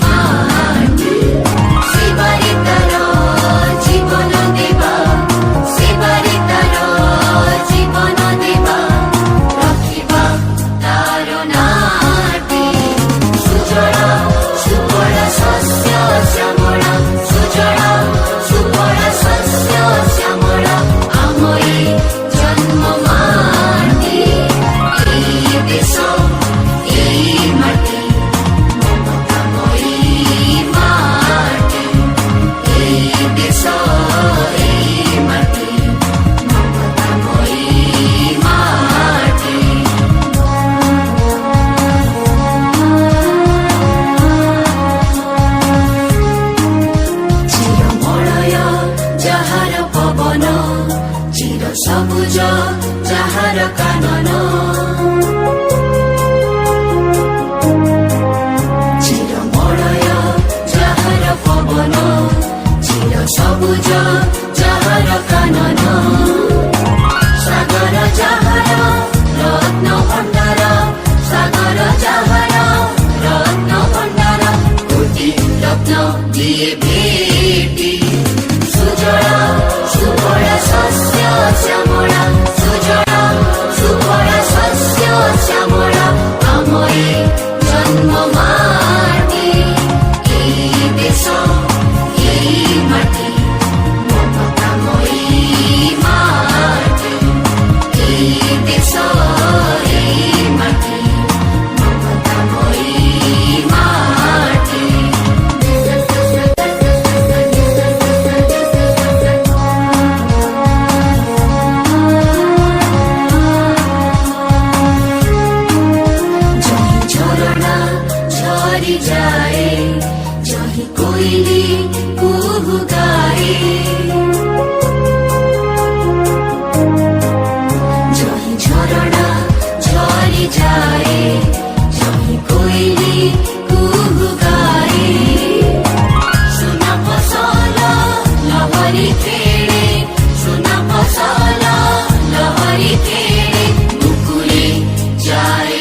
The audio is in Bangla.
ମାଟି ସେବାରେ ତାର ଜୀବନ ଦେବା, ସେବାରେ ତାର ଜୀବନ ଦେବା, ରଖିବା ତାର ନାଟି ସୁଜଳ ସୁଫଳ ଶସ୍ୟ ଶ୍ୟାମଳ, ସୁଜଳ ସୁଫଳ ଶସ୍ୟ ଶ୍ୟାମଳ ଆମ ଏ ଜନ୍ମ ମାଟି, এই দেশ এই মাটি মমতাময়ী মাটি, এই দেশ এই মাটি মমতাময়ী মাটি। চিরমলয় যাহার পবন, চির সবুজ যাহার কানন, চিরমলয় যাহার পবন, চির সবুজ যাহার কানন, সাগর যাহার রত্ন ভণ্ডার, সাগর যাহার রত্ন ভণ্ডার, কোটি রত্ন দিয়ে ভেটি সুজল সুফল শস্য শ্যামলা, সুজল সুফল শস্য শ্যামলা ଆମ ଏ জন্ম মাটি, এই দেশ এই মাটি মমতাময়ী মাটি, এই দেশ এই মাটি মমতাময়ী মাটি। जही झरना झरी जाए, जही कोयली कुहू गाए, जही झरना झरी जाए, जही कोयली कुहू गाए, सुना फसल लहरी खेळे, सुना फसल लहरी खेळे, मुकुले जाए